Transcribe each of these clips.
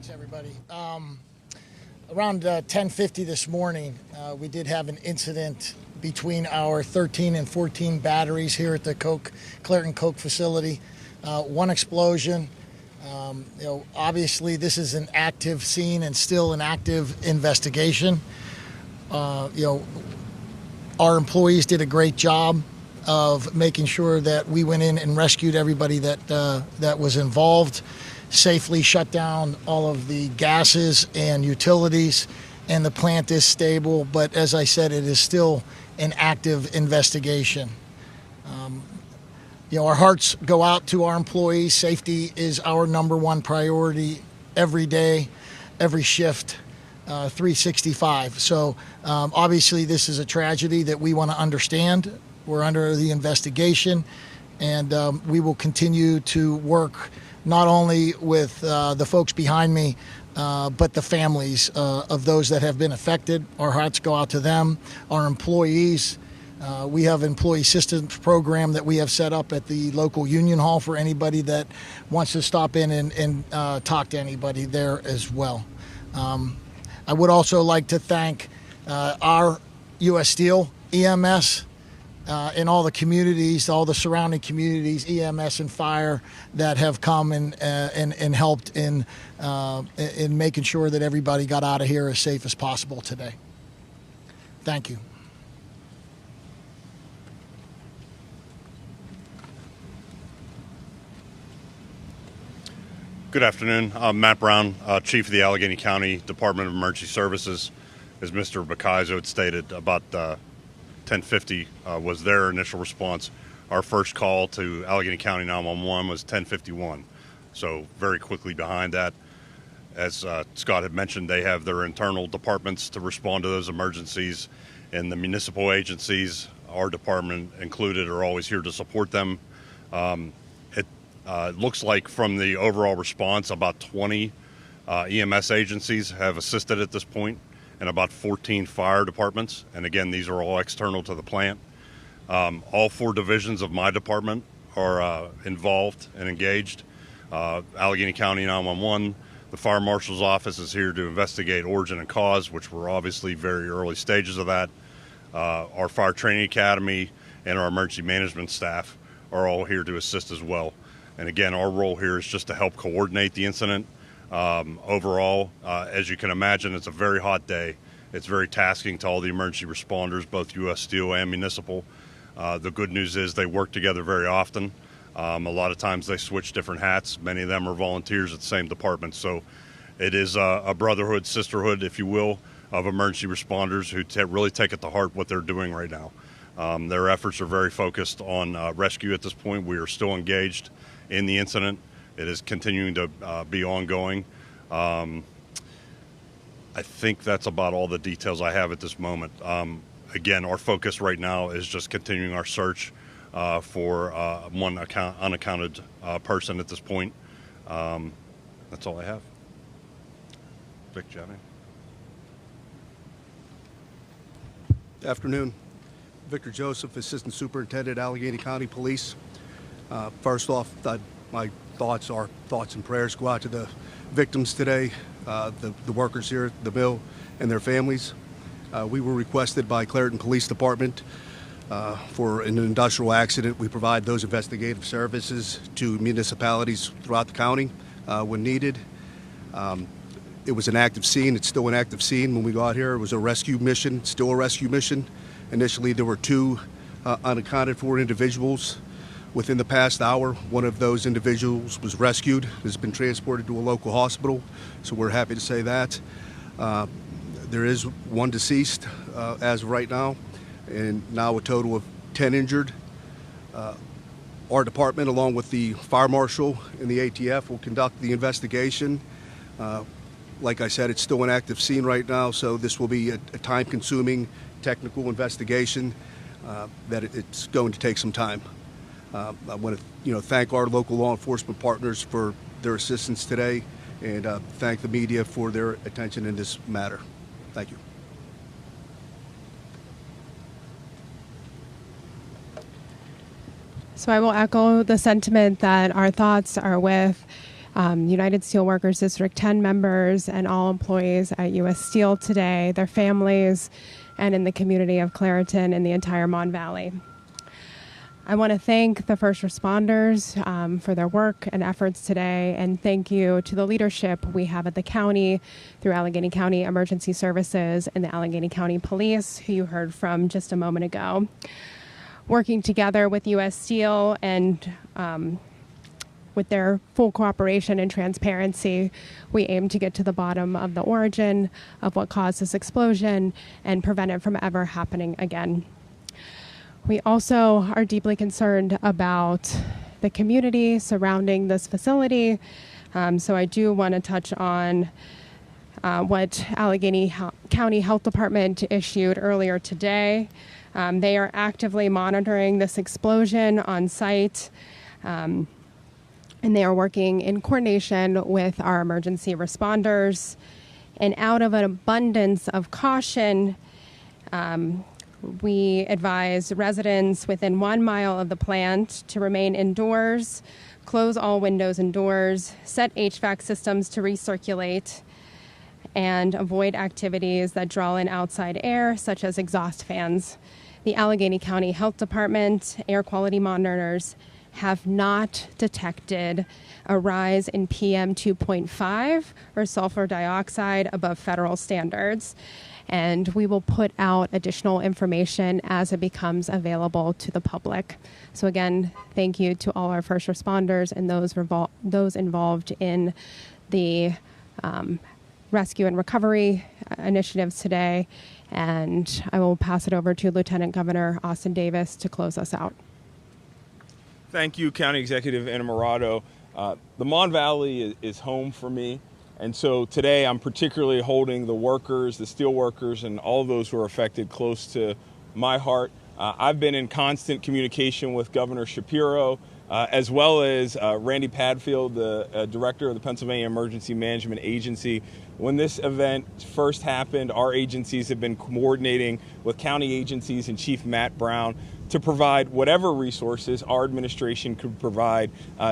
Thanks, everybody. Around 10:50 this morning, we did have an incident between our 13 and 14 batteries here at the Clairton Coke facility. One explosion. Obviously, this is an active scene and still an active investigation. Our employees did a great job of making sure that we went in and rescued everybody that was involved, safely shut down all of the gases and utilities, and the plant is stable. But as I said, it is still an active investigation. Our hearts go out to our employees. Safety is our number one priority every day, every shift, 365. So obviously this is a tragedy that we want to understand. We're under the investigation, and we will continue to work not only with the folks behind me, but the families of those that have been affected. Our hearts go out to them, our employees. We have an employee assistance program that we have set up at the local union hall for anybody that wants to stop in and talk to anybody there as well. I would also like to thank our U.S. Steel EMS in all the communities, all the surrounding communities, EMS and fire, that have come and helped in making sure that everybody got out of here as safe as possible today. Thank you. Good afternoon. I'm Matt Brown, Chief of the Allegheny County Department of Emergency Services. As Mr. Bacaizo had stated, about 10:50 was their initial response. Our first call to Allegheny County 911 was 10:51, so very quickly behind that. As Scott had mentioned, they have their internal departments to respond to those emergencies, and the municipal agencies, our department included, are always here to support them. It looks like from the overall response, about 20 EMS agencies have assisted at this point, and about 14 fire departments. And again, these are all external to the plant. All 4 divisions of my department are involved and engaged. Allegheny County 911, the Fire Marshal's office is here to investigate origin and cause, which we're obviously very early stages of that. Our Fire Training Academy and our emergency management staff are all here to assist as well. And again, our role here is just to help coordinate the incident. Overall, as you can imagine, it's a very hot day. It's very tasking to all the emergency responders, both U.S. Steel and municipal. The good news is they work together very often. A lot of times they switch different hats. Many of them are volunteers at the same department. So it is a brotherhood, sisterhood, if you will, of emergency responders who really take it to heart what they're doing right now. Their efforts are very focused on rescue at this point. We are still engaged in the incident. It is continuing to be ongoing. I think that's about all the details I have at this moment. Again, our focus right now is just continuing our search for one unaccounted person at this point. That's all I have. Vic, do you have any? Good afternoon. Victor Joseph, Assistant Superintendent, Allegheny County Police. First off, my thoughts and prayers go out to the victims today, the workers here at the mill and their families. We were requested by Clairton Police Department for an industrial accident. We provide those investigative services to municipalities throughout the county when needed. It was an active scene. It's still an active scene when we got here. It was a rescue mission, still a rescue mission. Initially, there were 2 unaccounted for individuals. Within the past hour, one of those individuals was rescued, has been transported to a local hospital, so we're happy to say that. There is 1 deceased as of right now, and now a total of 10 injured. Our department, along with the Fire Marshal and the ATF, will conduct the investigation. Like I said, it's still an active scene right now, so this will be a time-consuming technical investigation that it's going to take some time. I want to, thank our local law enforcement partners for their assistance today, and thank the media for their attention in this matter. Thank you. So I will echo the sentiment that our thoughts are with United Steelworkers District 10 members, and all employees at U.S. Steel today, their families, and in the community of Clairton and the entire Mon Valley. I want to thank the first responders for their work and efforts today, and thank you to the leadership we have at the county through Allegheny County Emergency Services and the Allegheny County Police, who you heard from just a moment ago. Working together with U.S. Steel and with their full cooperation and transparency, we aim to get to the bottom of the origin of what caused this explosion and prevent it from ever happening again. We also are deeply concerned about the community surrounding this facility. So I do want to touch on what Allegheny County Health Department issued earlier today. They are actively monitoring this explosion on site, and they are working in coordination with our emergency responders. And out of an abundance of caution, we advise residents within 1 mile of the plant to remain indoors, close all windows and doors, set HVAC systems to recirculate, and avoid activities that draw in outside air, such as exhaust fans. The Allegheny County Health Department air quality monitors have not detected a rise in PM 2.5 or sulfur dioxide above federal standards. And we will put out additional information as it becomes available to the public. So again, thank you to all our first responders and those involved in the rescue and recovery initiatives today. And I will pass it over to Lieutenant Governor Austin Davis to close us out. Thank you, County Executive Innamorato. The Mon Valley is home for me. And so today I'm particularly holding the workers, the steel workers, and all those who are affected close to my heart. I've been in constant communication with Governor Shapiro, as well as Randy Padfield, the director of the Pennsylvania Emergency Management Agency. When this event first happened, our agencies have been coordinating with county agencies and Chief Matt Brown to provide whatever resources our administration could provide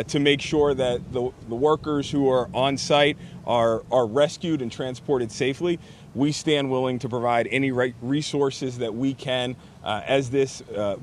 to make sure that the workers who are on site are rescued and transported safely. We stand willing to provide any resources that we can as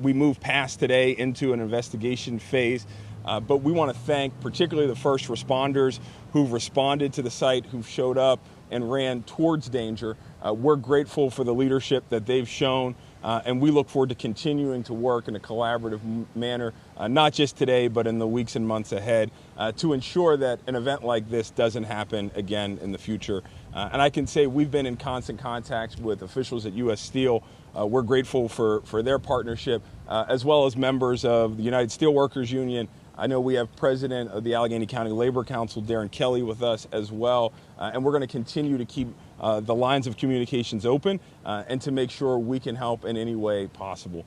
we move past today into an investigation phase. But we want to thank particularly the first responders who've responded to the site, who've showed up and ran towards danger. We're grateful for the leadership that they've shown. And we look forward to continuing to work in a collaborative manner, not just today, but in the weeks and months ahead, to ensure that an event like this doesn't happen again in the future. And I can say we've been in constant contact with officials at U.S. Steel. We're grateful for their partnership, as well as members of the United Steelworkers Union. I know we have President of the Allegheny County Labor Council, Darren Kelly, with us as well. And we're going to continue to keep the lines of communications open and to make sure we can help in any way possible.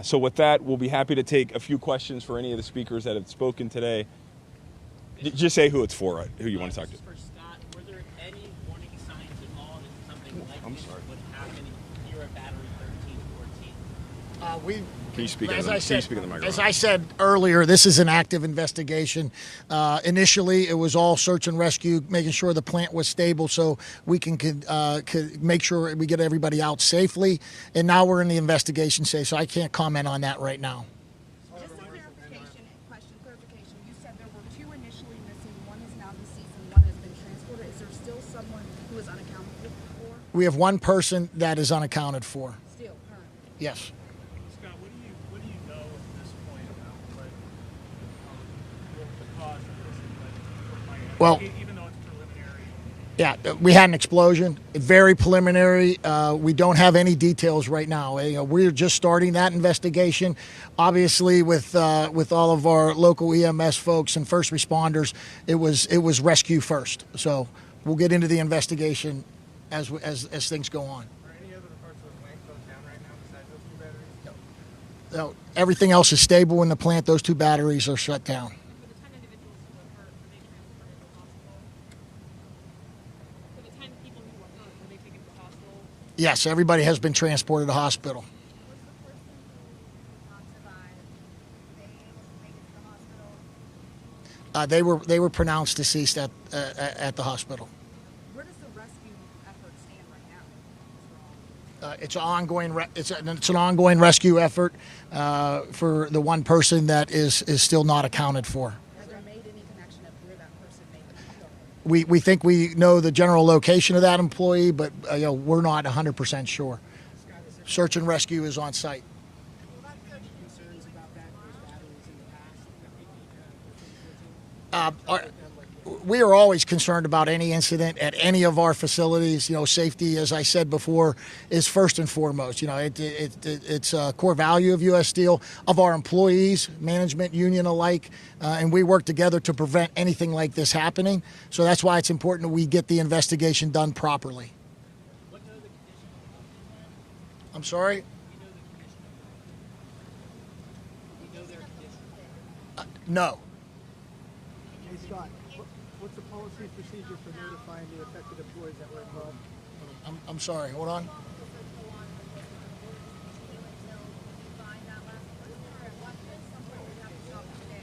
So with that, we'll be happy to take a few questions for any of the speakers that have spoken today. Just say who it's for, who you want to talk to. For Scott, were there any warning signs at all that something like this would happen here at Battery 13, 14? Can you speak in the microphone? As I said earlier, this is an active investigation. Initially, it was all search and rescue, making sure the plant was stable so we could make sure we get everybody out safely. And now we're in the investigation phase, so I can't comment on that right now. Just a clarification. You said there were 2 initially missing. One is now deceased and one has been transported. Is there still someone who is unaccounted for? We have one person that is unaccounted for. Still, currently. Yes. Scott, what do you know at this point about what the cause of this? Well, Even though it's preliminary. yeah, we had an explosion. Very preliminary. We don't have any details right now. We're just starting that investigation. Obviously, with all of our local EMS folks and first responders, it was rescue first. So we'll get into the investigation as things go on. Are any other parts of the plant closed down right now besides those 2 batteries? No, everything else is stable in the plant. Those 2 batteries are shut down. For the 10 individuals who were hurt, were they transported to the hospital? For the 10 people who were hurt, were they taken to the hospital? Yes, everybody has been transported to hospital. Was the person who did not survive, they able to make it to the hospital? They were pronounced deceased at the hospital. Where does the rescue effort stand right now? It's an ongoing rescue effort for the one person that is still not accounted for. Has there made any connection of where that person may be? We think we know the general location of that employee, but we're not 100% sure. Search and rescue is on site. We are always concerned about any incident at any of our facilities. Safety, as I said before, is first and foremost. It's a core value of U.S. Steel, of our employees, management, union alike, and we work together to prevent anything like this happening. So that's why it's important that we get the investigation done properly. I'm sorry? No. Hey Scott, what's the policy and procedure for notifying the affected employees that were involved? I'm sorry. Hold on.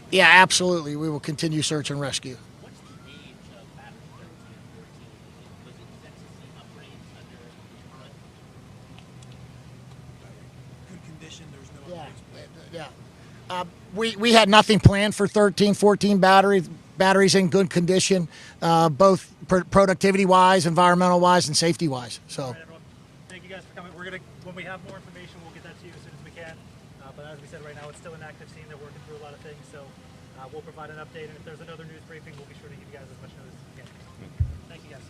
Yeah, absolutely. We will continue search and rescue. What's the age of Battery 13 and 14? Was it census upgrades under current? Good condition, there's no upgrades. Yeah. We had nothing planned for 13, 14 batteries in good condition, both productivity-wise, environmental-wise, and safety-wise. So. All right, everyone. Thank you guys for coming. When we have more information, we'll get that to you as soon as we can. But as we said, right now it's still an active scene. They're working through a lot of things, so we'll provide an update. And if there's another news briefing, we'll be sure to give you guys as much notice as we can. Thank you guys.